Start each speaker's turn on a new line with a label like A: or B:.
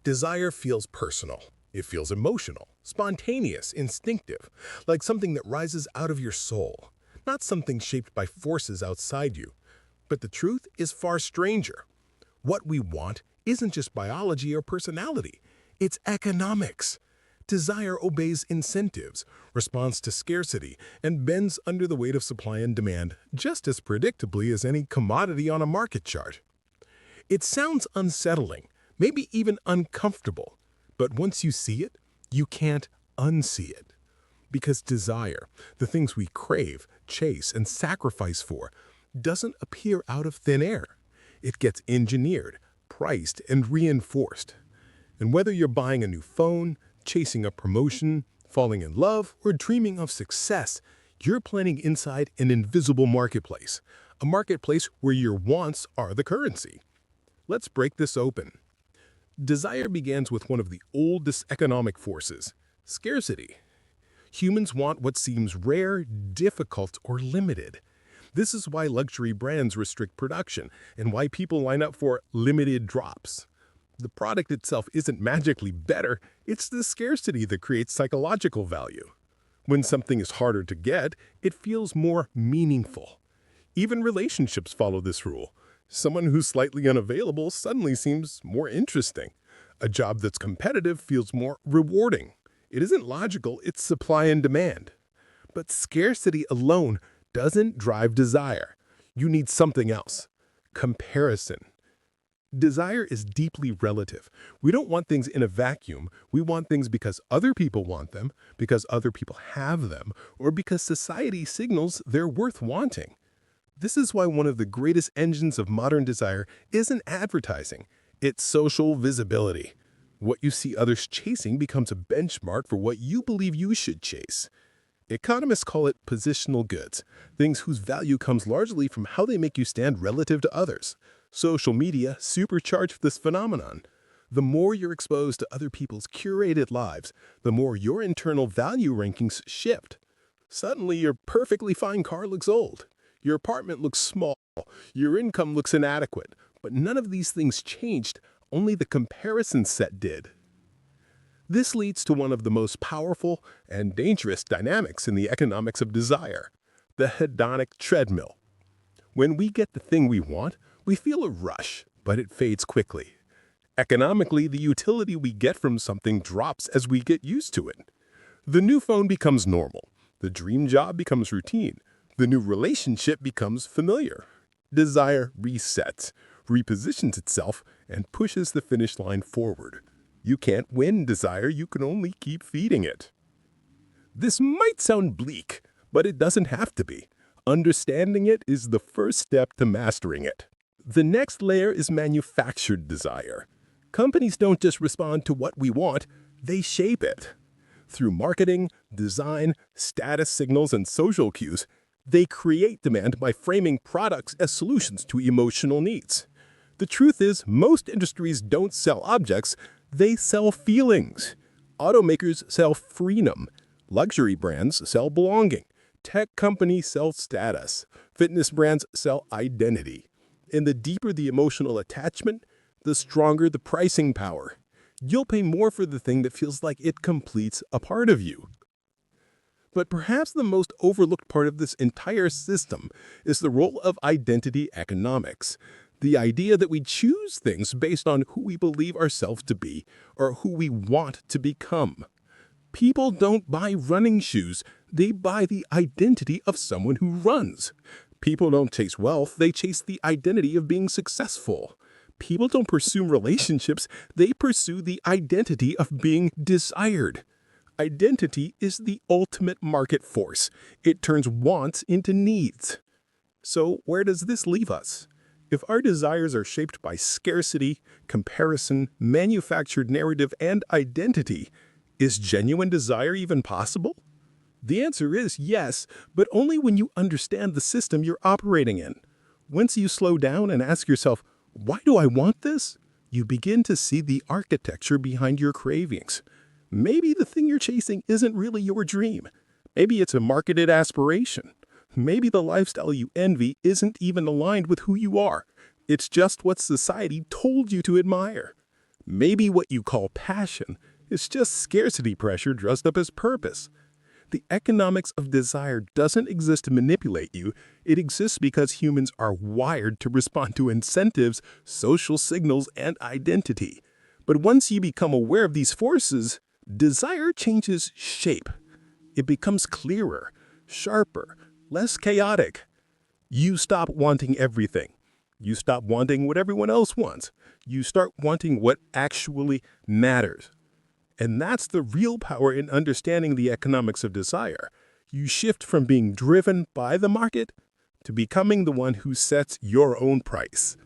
A: Desire feels personal. It feels emotional, spontaneous, instinctive, like something that rises out of your soul, not something shaped by forces outside you. But the truth is far stranger. What we want isn't just biology or personality, it's economics. Desire obeys incentives, responds to scarcity, and bends under the weight of supply and demand just as predictably as any commodity on a market chart. It sounds unsettling, maybe even uncomfortable, but once you see it, you can't unsee it. Because desire, the things we crave, chase, and sacrifice for, doesn't appear out of thin air. It gets engineered, priced, and reinforced. And whether you're buying a new phone, chasing a promotion, falling in love, or dreaming of success, you're planning inside an invisible marketplace, a marketplace where your wants are the currency. Let's break this open. Desire begins with one of the oldest economic forces, scarcity. Humans want what seems rare, difficult, or limited. This is why luxury brands restrict production and why people line up for limited drops. The product itself isn't magically better, it's the scarcity that creates psychological value. When something is harder to get, it feels more meaningful. Even relationships follow this rule. Someone who's slightly unavailable suddenly seems more interesting. A job that's competitive feels more rewarding. It isn't logical, it's supply and demand. But scarcity alone doesn't drive desire. You need something else. Comparison. Desire is deeply relative. We don't want things in a vacuum. We want things because other people want them, because other people have them, or because society signals they're worth wanting. This is why one of the greatest engines of modern desire isn't advertising. It's social visibility. What you see others chasing becomes a benchmark for what you believe you should chase. Economists call it positional goods, things whose value comes largely from how they make you stand relative to others. Social media supercharge this phenomenon. The more you're exposed to other people's curated lives, the more your internal value rankings shift. Suddenly, your perfectly fine car looks old. Your apartment looks small. Your income looks inadequate. But none of these things changed, only the comparison set did. This leads to one of the most powerful and dangerous dynamics in the economics of desire, the hedonic treadmill. When we get the thing we want, we feel a rush, but it fades quickly. Economically, the utility we get from something drops as we get used to it. The new phone becomes normal. The dream job becomes routine. The new relationship becomes familiar. Desire resets, repositions itself, and pushes the finish line forward. You can't win desire, you can only keep feeding it. This might sound bleak, but it doesn't have to be. Understanding it is the first step to mastering it. The next layer is manufactured desire. Companies don't just respond to what we want, they shape it. Through marketing, design, status signals, and social cues, they create demand by framing products as solutions to emotional needs. The truth is, most industries don't sell objects, they sell feelings. Automakers sell freedom. Luxury brands sell belonging. Tech companies sell status. Fitness brands sell identity. And the deeper the emotional attachment, the stronger the pricing power. You'll pay more for the thing that feels like it completes a part of you. But perhaps the most overlooked part of this entire system is the role of identity economics. The idea that we choose things based on who we believe ourselves to be or who we want to become. People don't buy running shoes, they buy the identity of someone who runs. People don't chase wealth, they chase the identity of being successful. People don't pursue relationships, they pursue the identity of being desired. Identity is the ultimate market force. It turns wants into needs. So where does this leave us? If our desires are shaped by scarcity, comparison, manufactured narrative, and identity, is genuine desire even possible? The answer is yes, but only when you understand the system you're operating in. Once you slow down and ask yourself, why do I want this? You begin to see the architecture behind your cravings. Maybe the thing you're chasing isn't really your dream. Maybe it's a marketed aspiration. Maybe the lifestyle you envy isn't even aligned with who you are. It's just what society told you to admire. Maybe what you call passion is just scarcity pressure dressed up as purpose. The economics of desire doesn't exist to manipulate you. It exists because humans are wired to respond to incentives, social signals, and identity. But once you become aware of these forces, desire changes shape. It becomes clearer, sharper, less chaotic. You stop wanting everything. You stop wanting what everyone else wants. You start wanting what actually matters. And that's the real power in understanding the economics of desire. You shift from being driven by the market to becoming the one who sets your own price.